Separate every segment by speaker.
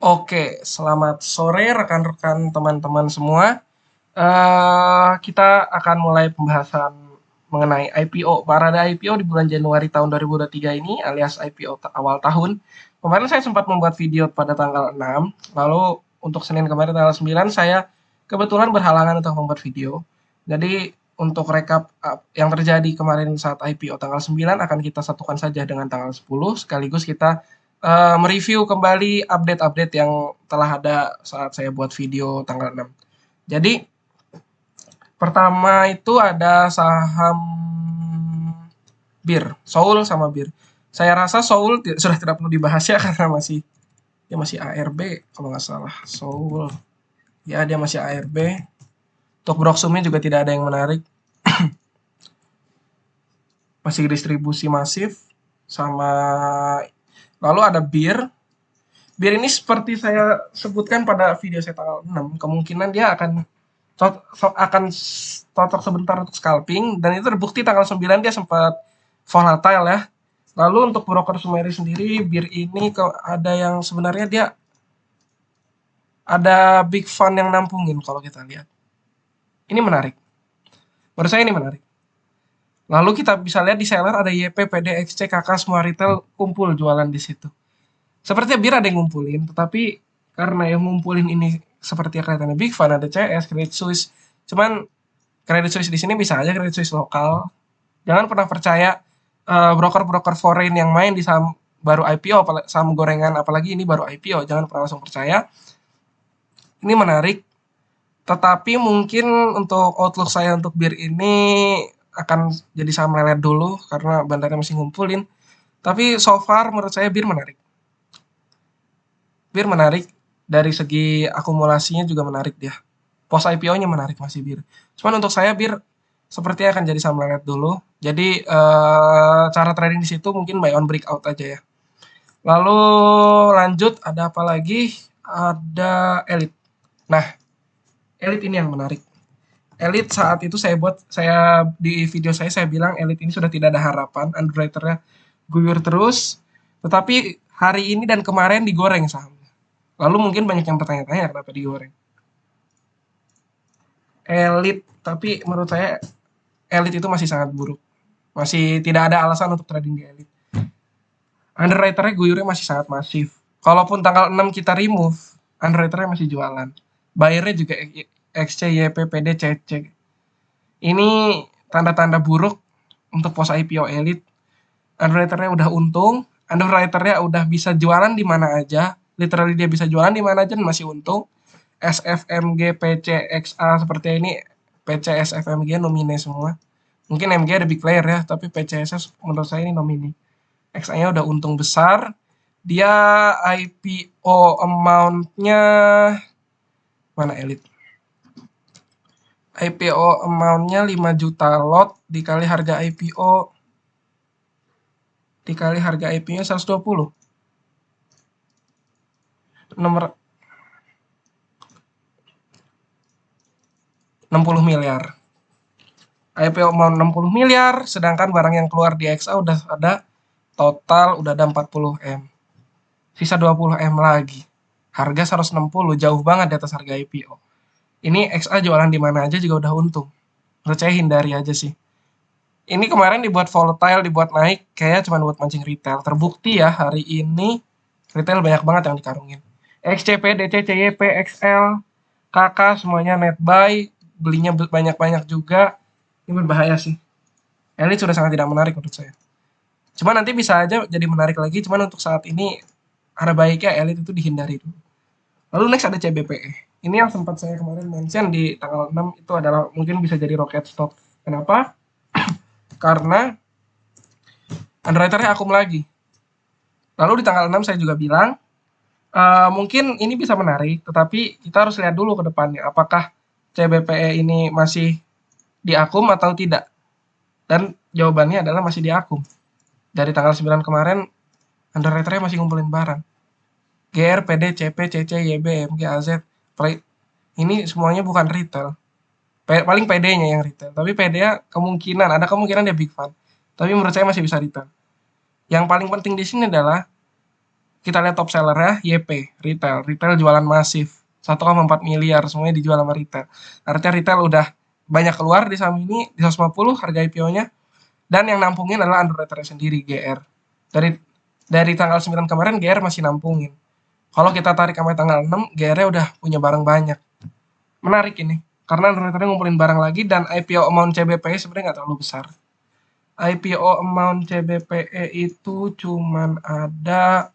Speaker 1: Oke, selamat sore rekan-rekan teman-teman semua. Kita akan mulai pembahasan mengenai IPO. Parade IPO di bulan Januari tahun 2023 ini alias IPO awal tahun. Kemarin saya sempat membuat video pada tanggal 6, lalu untuk Senin kemarin tanggal 9 saya kebetulan berhalangan untuk membuat video. Jadi untuk rekap yang terjadi kemarin saat IPO tanggal 9 akan kita satukan saja dengan tanggal 10 sekaligus kita mereview kembali update-update yang telah ada saat saya buat video tanggal 6. Jadi pertama itu ada saham BIR, Soul sama BIR. Saya rasa Soul sudah tidak perlu dibahas ya karena dia masih ARB kalau nggak salah. Soul, ya dia masih ARB. Untuk Broksumnya juga tidak ada yang menarik. Masih distribusi masif sama lalu ada BIR. BIR ini seperti saya sebutkan pada video saya tanggal 6, kemungkinan dia akan cocok sebentar untuk scalping, dan itu terbukti tanggal 9 dia sempat volatile ya. Lalu untuk broker Sumeri sendiri, BIR ini ada yang sebenarnya dia ada big fund yang nampungin kalau kita lihat. Ini menarik. Menurut saya ini menarik. Lalu kita bisa lihat di seller ada YP, PD, XC, KK, semua retail kumpul jualan di situ. Sepertinya BIR ada yang ngumpulin, tetapi karena yang ngumpulin ini seperti kelihatannya big fund, ada CS, Credit Suisse. Cuman Credit Suisse di sini bisa aja Credit Suisse lokal. Jangan pernah percaya broker-broker foreign yang main di saham baru IPO, saham gorengan, apalagi ini baru IPO. Jangan pernah langsung percaya. Ini menarik, tetapi mungkin untuk outlook saya untuk BIR ini akan jadi saham lelet dulu karena bandarnya masih ngumpulin. Tapi so far menurut saya BIR menarik. BIR menarik dari segi akumulasinya juga menarik dia. Post IPO-nya menarik masih BIR. Cuman untuk saya BIR sepertinya akan jadi saham lelet dulu. Jadi cara trading di situ mungkin buy on breakout aja ya. Lalu lanjut ada apa lagi? Ada Elite. Nah, Elite ini yang menarik. Elite saat itu saya di video saya bilang Elite ini sudah tidak ada harapan, underwriternya guyur terus, tetapi hari ini dan kemarin digoreng sahamnya. Lalu mungkin banyak yang bertanya-tanya kenapa digoreng. Elite, tapi menurut saya Elite itu masih sangat buruk. Masih tidak ada alasan untuk trading di Elite. Underwriternya guyurnya masih sangat masif. Kalaupun tanggal 6 kita remove, underwriternya masih jualan. Bayarnya juga XC, YP, PD, CC. Ini tanda-tanda buruk untuk post IPO Elite. Underwriternya udah untung, underwriternya udah bisa jualan di mana aja. Literally dia bisa jualan di mana aja dan masih untung. SFMG, PC, XA seperti ini, PC, SFMG nomine semua. Mungkin MG ada big player ya, tapi PCSS menurut saya ini nomine. XA-nya udah untung besar. Dia IPO amount-nya mana Elite? IPO amount-nya 5 juta lot dikali harga IPO dikali harga IP-nya 120. Nomor 60 miliar. IPO mau 60 miliar, sedangkan barang yang keluar di XA udah ada total udah ada 40 M. Sisa 20 M lagi. Harga 160, jauh banget di atas harga IPO. Ini XA jualan di mana aja juga udah untung. Menurut saya hindari aja sih. Ini kemarin dibuat volatile, dibuat naik, kayak cuma buat mancing retail. Terbukti ya hari ini retail banyak banget yang dikarungin. XCP, DC, CYP, XL, KK semuanya net buy, belinya banyak-banyak juga. Ini berbahaya sih. Elite sudah sangat tidak menarik menurut saya. Cuma nanti bisa aja jadi menarik lagi, cuman untuk saat ini ada baiknya Elite itu dihindari dulu. Lalu next ada CBPE. Ini yang sempat saya kemarin mention di tanggal 6 itu adalah mungkin bisa jadi rocket stock. Kenapa? Karena underwriternya akum lagi. Lalu di tanggal 6 saya juga bilang mungkin ini bisa menarik, tetapi kita harus lihat dulu ke depannya apakah CBPE ini masih diakum atau tidak. Dan jawabannya adalah masih diakum. Dari tanggal 9 kemarin underwriternya masih ngumpulin barang. GR, PD, CP, CC, YB, MG, AZ, ini semuanya bukan retail. Paling PD-nya yang retail. Tapi PD-nya ada kemungkinan dia big fund. Tapi menurut saya masih bisa retail. Yang paling penting di sini adalah kita lihat top seller ya, YP, retail jualan masif, 1,4 miliar, semuanya dijual sama retail. Artinya retail udah banyak keluar di saham ini, di 150 harga IPO-nya, dan yang nampungin adalah underwriter sendiri, GR. Dari tanggal 9 kemarin, GR masih nampungin. Kalau kita tarik sampai tanggal 6, GR-nya udah punya barang banyak. Menarik ini, karena underwriter ngumpulin barang lagi, dan IPO amount CBPE sebenarnya nggak terlalu besar. IPO amount CBPE itu cuman ada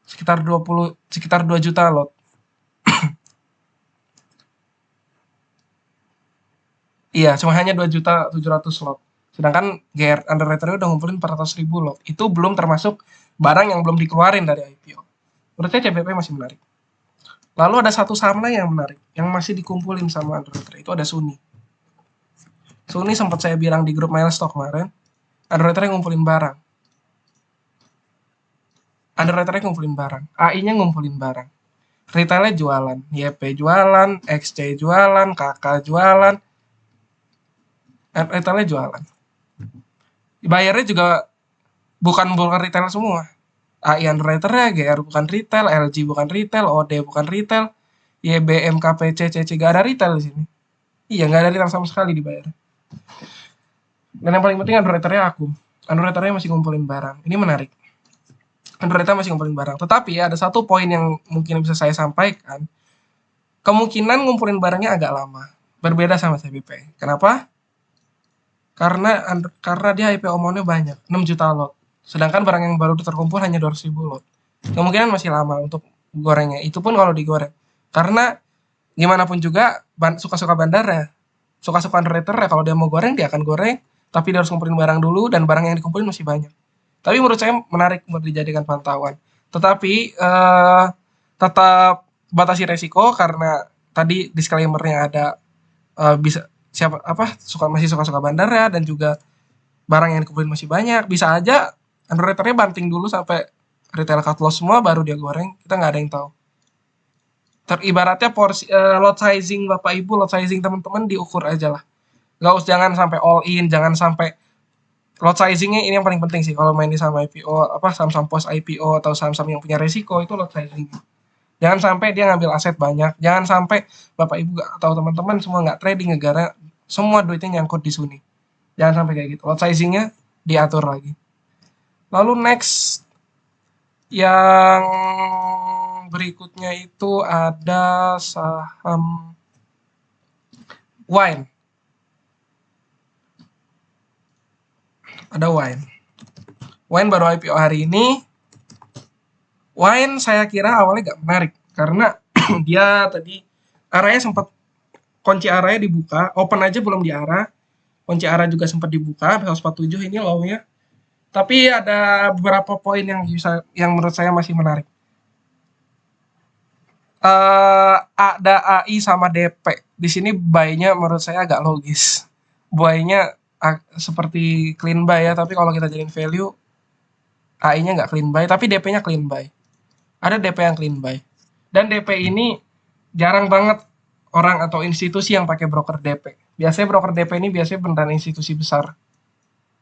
Speaker 1: sekitar 2 juta lot. Iya, cuma hanya 2.700.000 lot. Sedangkan GR underwriter udah ngumpulin 400.000 lot. Itu belum termasuk barang yang belum dikeluarin dari IPO. Menurut saya CBP masih menarik. Lalu ada satu saham lain yang menarik, yang masih dikumpulin sama underwriter, itu ada Suni. Suni sempat saya bilang di grup Milestock kemarin, underwriter ngumpulin barang. Underwriter ngumpulin barang, AI-nya ngumpulin barang. Retailnya jualan, YP jualan, XC jualan, KK jualan, retailnya jualan. Bayarnya juga bukan retail semua. AI underwriter-nya, GR bukan retail, LG bukan retail, OD bukan retail, YB, MKPC, CC, gak ada retail di sini. Iya, gak ada retail sama sekali dibayar. Dan yang paling penting underwriter-nya aku. Underwriter-nya masih ngumpulin barang. Ini menarik. Underwriter masih ngumpulin barang. Tetapi ada satu poin yang mungkin bisa saya sampaikan. Kemungkinan ngumpulin barangnya agak lama. Berbeda sama CBP. Kenapa? Karena dia IPO amount-nya banyak, 6 juta lot. Sedangkan barang yang baru terkumpul hanya 200.000 lot. Kemungkinan masih lama untuk gorengnya. Itu pun kalau digoreng. Karena gimana pun juga suka-suka bandara, suka-suka underwriter ya, kalau dia mau goreng dia akan goreng, tapi dia harus ngumpulin barang dulu dan barang yang dikumpulin masih banyak. Tapi menurut saya menarik buat dijadikan pantauan. Tetapi tetap batasi resiko karena tadi disclaimer-nya ada bisa masih suka-suka bandara dan juga barang yang dikumpulin masih banyak. Bisa aja underwriter-nya banting dulu sampai retail cut loss semua baru dia goreng. Kita nggak ada yang tahu. Ibaratnya lot sizing Bapak Ibu, lot sizing teman-teman diukur aja lah. Jangan sampai all in, jangan sampai lot sizingnya ini yang paling penting sih kalau main di saham IPO, saham-saham post IPO atau saham-saham yang punya resiko itu lot sizing. Jangan sampai dia ngambil aset banyak, jangan sampai Bapak Ibu atau teman-teman semua nggak trading negara, semua duitnya nyangkut di Suni. Jangan sampai kayak gitu. Lot sizingnya diatur lagi. Lalu next yang berikutnya itu ada saham wine. Ada wine. Wine baru IPO hari ini. Wine saya kira awalnya gak menarik karena dia tadi arahnya sempat kunci arahnya dibuka, open aja belum diarah. Kunci arah juga sempat dibuka 147 ini low-nya. Tapi ada beberapa poin yang menurut saya masih menarik. Ada AI sama DP. Di sini buy-nya menurut saya agak logis. Buy-nya seperti clean buy ya, tapi kalau kita jadiin value AI-nya nggak clean buy, tapi DP-nya clean buy. Ada DP yang clean buy. Dan DP ini jarang banget orang atau institusi yang pakai broker DP. Biasanya broker DP ini biasanya beneran institusi besar.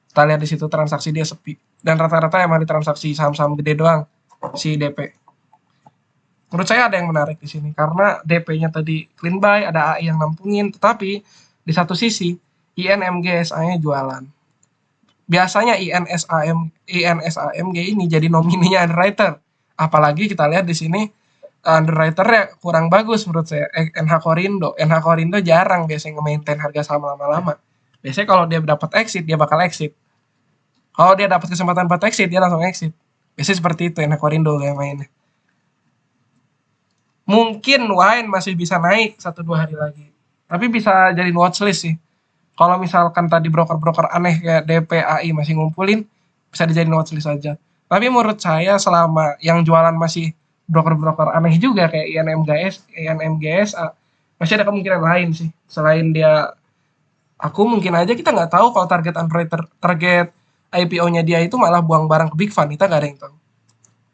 Speaker 1: Kita lihat di situ transaksi dia sepi. Dan rata-rata emang di transaksi saham-saham gede doang si DP. Menurut saya ada yang menarik di sini karena DP-nya tadi clean buy, ada AI yang nampungin, tetapi di satu sisi INMGSA-nya jualan. Biasanya INSAMG ini jadi nomininya underwriter. Apalagi kita lihat di sini underwriter-nya kurang bagus menurut saya. NH Korindo jarang biasanya nge-maintain harga saham lama-lama. Biasanya kalau dia dapat exit, dia bakal exit. Kalau dia dapat kesempatan buat exit, dia langsung exit. Biasanya seperti itu NH Korindo yang mainnya. Mungkin wine masih bisa naik 1-2 hari lagi. Tapi bisa jadi watchlist sih. Kalau misalkan tadi broker-broker aneh kayak DPAI masih ngumpulin, bisa dijadiin watchlist aja. Tapi menurut saya selama yang jualan masih broker-broker aneh juga kayak INMGS, masih ada kemungkinan lain sih. Selain dia, mungkin aja kita nggak tahu kalau target IPO-nya dia itu malah buang barang ke Big Fund, kita nggak ada yang tahu.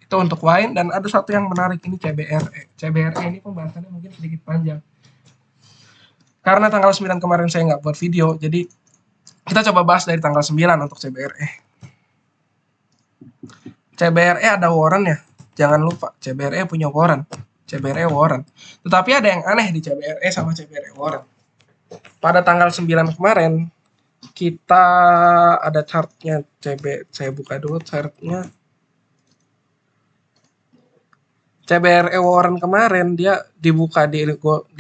Speaker 1: Itu untuk wine, dan ada satu yang menarik ini CBRE. CBRE ini pembahasannya mungkin sedikit panjang. Karena tanggal 9 kemarin saya nggak buat video, jadi kita coba bahas dari tanggal 9 untuk CBRE. CBRE ada warrant ya. Jangan lupa CBRE punya warrant. CBRE warrant. Tetapi ada yang aneh di CBRE sama CBRE warrant. Pada tanggal 9 kemarin kita ada chartnya saya buka dulu chartnya. CBRE warrant kemarin dia dibuka di 450,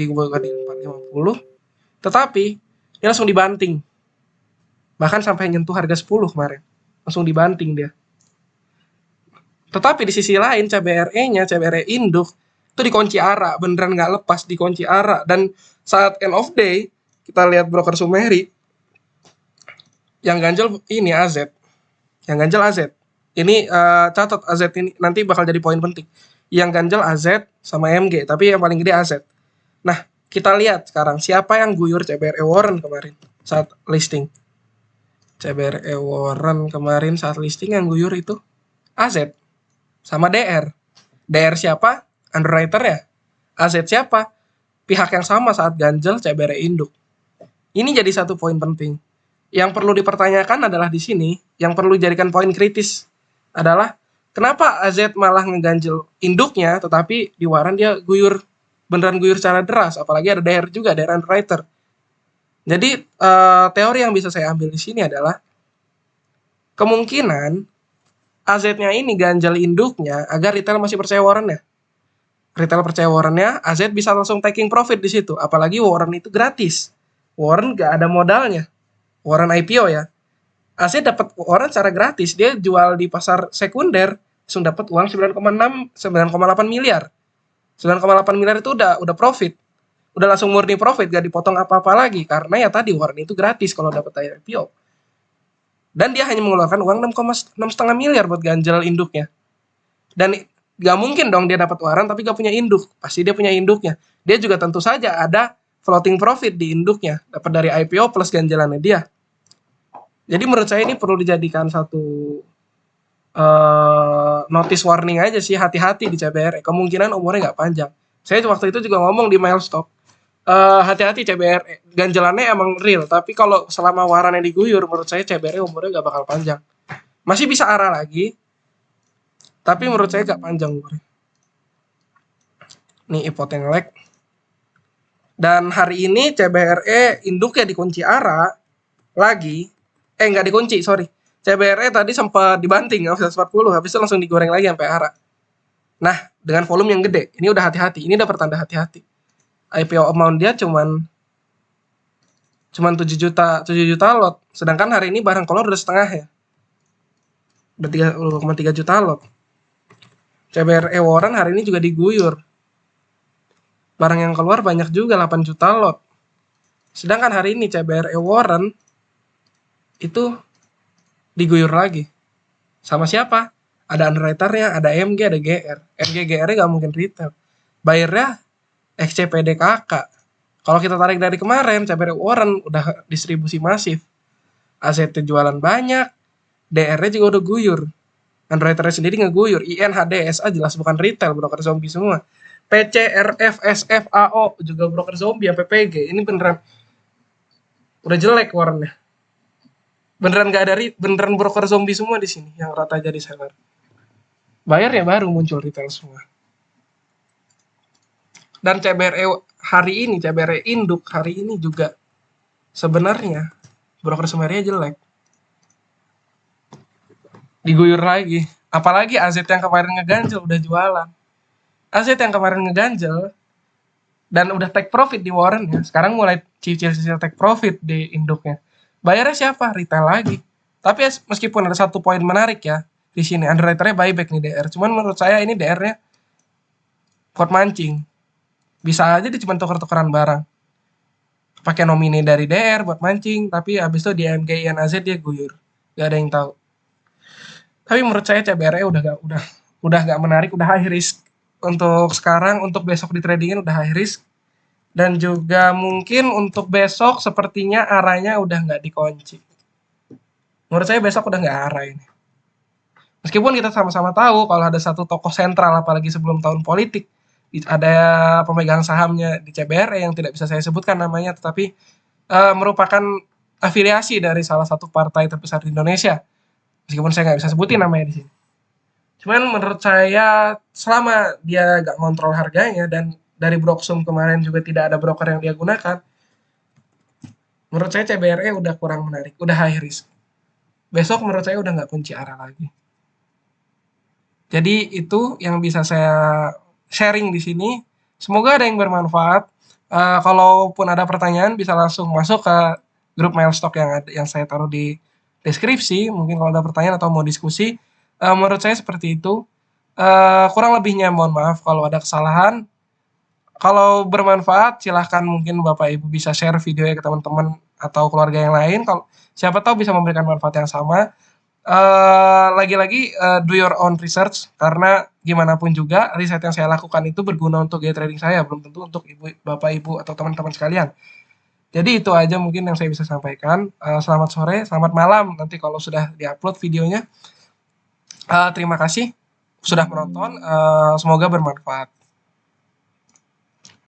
Speaker 1: tetapi dia langsung dibanting. Bahkan sampai nyentuh harga 10 kemarin. Langsung dibanting dia. Tetapi di sisi lain CBRE-nya, CBRE induk itu dikunci ARA, beneran nggak lepas dikunci ARA. Dan saat end of day kita lihat broker Sumeri yang ganjel ini AZ, yang ganjel AZ. Ini catat AZ ini nanti bakal jadi poin penting. Yang ganjel AZ sama MG, tapi yang paling gede AZ. Nah, kita lihat sekarang siapa yang guyur CBRE warrant kemarin saat listing. CBRE warrant kemarin saat listing yang guyur itu AZ sama DR. DR siapa? Underwriter ya. AZ siapa? Pihak yang sama saat ganjel CBRE induk. Ini jadi satu poin penting. Yang perlu dipertanyakan adalah di sini, yang perlu dijadikan poin kritis adalah kenapa AZ malah ngeganjel induknya, tetapi di warrant dia guyur, beneran guyur secara deras, apalagi ada DR juga, DR underwriter. Jadi teori yang bisa saya ambil di sini adalah kemungkinan AZ-nya ini ganjel induknya agar retail masih percaya warrant-nya. Retail percaya warrant-nya, AZ bisa langsung taking profit di situ, apalagi warrant itu gratis. Warrant gak ada modalnya. Warrant IPO ya. AZ dapat warrant secara gratis, dia jual di pasar sekunder langsung dapat uang 9,8 miliar. 9,8 miliar itu udah profit. Udah langsung murni profit, gak dipotong apa-apa lagi karena ya tadi warrant itu gratis kalau dapat IPO. Dan dia hanya mengeluarkan uang 6,5 miliar buat ganjel induknya. Dan gak mungkin dong dia dapat warrant tapi gak punya induk. Pasti dia punya induknya. Dia juga tentu saja ada floating profit di induknya, dapat dari IPO plus ganjelannya dia. Jadi menurut saya ini perlu dijadikan satu notice warning aja sih, hati-hati di CBRE. Kemungkinan umurnya nggak panjang. Saya waktu itu juga ngomong di Milestop, hati-hati CBRE. Ganjelannya emang real, tapi kalau selama warrannya diguyur, menurut saya CBRE umurnya nggak bakal panjang. Masih bisa arah lagi, tapi menurut saya nggak panjang umurnya. Nih Ipotenglek. Dan hari ini CBRE induknya dikunci ARA lagi. Nggak dikunci, sorry. CBRE tadi sempat dibanting 140, habis itu langsung digoreng lagi sampai ARA. Nah, dengan volume yang gede, ini udah hati-hati. Ini udah pertanda hati-hati. IPO amount dia cuman 7 juta lot. Sedangkan hari ini barang keluar udah setengah ya. Udah 3,3 juta lot. CBRE warrant hari ini juga diguyur. Barang yang keluar banyak juga, 8 juta lot. Sedangkan hari ini CBRE warrant itu diguyur lagi. Sama siapa? Ada underwriternya, ada MG, ada GR. MG, GR-nya nggak mungkin retail. Bayarnya XCPDKK. Kalau kita tarik dari kemarin, CBRE warrant udah distribusi masif. AZT jualan banyak, DR-nya juga udah guyur. Underwriternya sendiri ngeguyur. IN, HD, SA jelas bukan retail, broker zombie semua. PC, RF, SF, AO juga broker zombie, PPG. Ini beneran udah jelek warnanya. Beneran gak ada beneran broker zombie semua di sini yang rata jadi seller. Bayar ya baru muncul retail semua. Dan CBRE hari ini, CBRE induk hari ini juga sebenarnya broker Sumerinya jelek. Diguyur lagi. Apalagi AZ yang kemarin ngeganjel udah jualan. AZ yang kemarin ngeganjel dan udah take profit di warrant ya. Sekarang mulai cicil-cicil take profit di induknya. Bayarnya siapa? Retail lagi. Tapi meskipun ada satu poin menarik ya di sini, underwriternya buyback nih DR. Cuman menurut saya ini DR-nya kuat mancing. Bisa aja dia cuma tuker-tukeran barang. Pakai nomine dari DR buat mancing, tapi abis itu di MG INAZ dia guyur. Gak ada yang tahu. Tapi menurut saya CBRE udah gak menarik, udah high risk. Untuk sekarang, untuk besok di tradingin udah high risk. Dan juga mungkin untuk besok sepertinya arahnya udah nggak dikunci. Menurut saya besok udah nggak arah ini. Meskipun kita sama-sama tahu kalau ada satu tokoh sentral, apalagi sebelum tahun politik, ada pemegang sahamnya di CBRE yang tidak bisa saya sebutkan namanya, tetapi merupakan afiliasi dari salah satu partai terbesar di Indonesia. Meskipun saya nggak bisa sebutin namanya di sini. Cuman menurut saya selama dia nggak ngontrol harganya dan dari Broksum kemarin juga tidak ada broker yang dia gunakan, menurut saya CBRE udah kurang menarik, udah high risk. Besok menurut saya udah nggak kunci arah lagi. Jadi itu yang bisa saya sharing di sini. Semoga ada yang bermanfaat. Kalaupun ada pertanyaan bisa langsung masuk ke grup Mailstock yang saya taruh di deskripsi. Mungkin kalau ada pertanyaan atau mau diskusi, menurut saya seperti itu. Kurang lebihnya mohon maaf kalau ada kesalahan. Kalau bermanfaat silahkan mungkin Bapak Ibu bisa share videonya ke teman-teman atau keluarga yang lain. Kalau siapa tahu bisa memberikan manfaat yang sama. Lagi-lagi do your own research karena gimana pun juga riset yang saya lakukan itu berguna untuk gaya trading saya, belum tentu untuk Bapak Ibu atau teman-teman sekalian. Jadi itu aja mungkin yang saya bisa sampaikan. Selamat sore, selamat malam nanti kalau sudah diupload videonya. Terima kasih sudah menonton, semoga bermanfaat.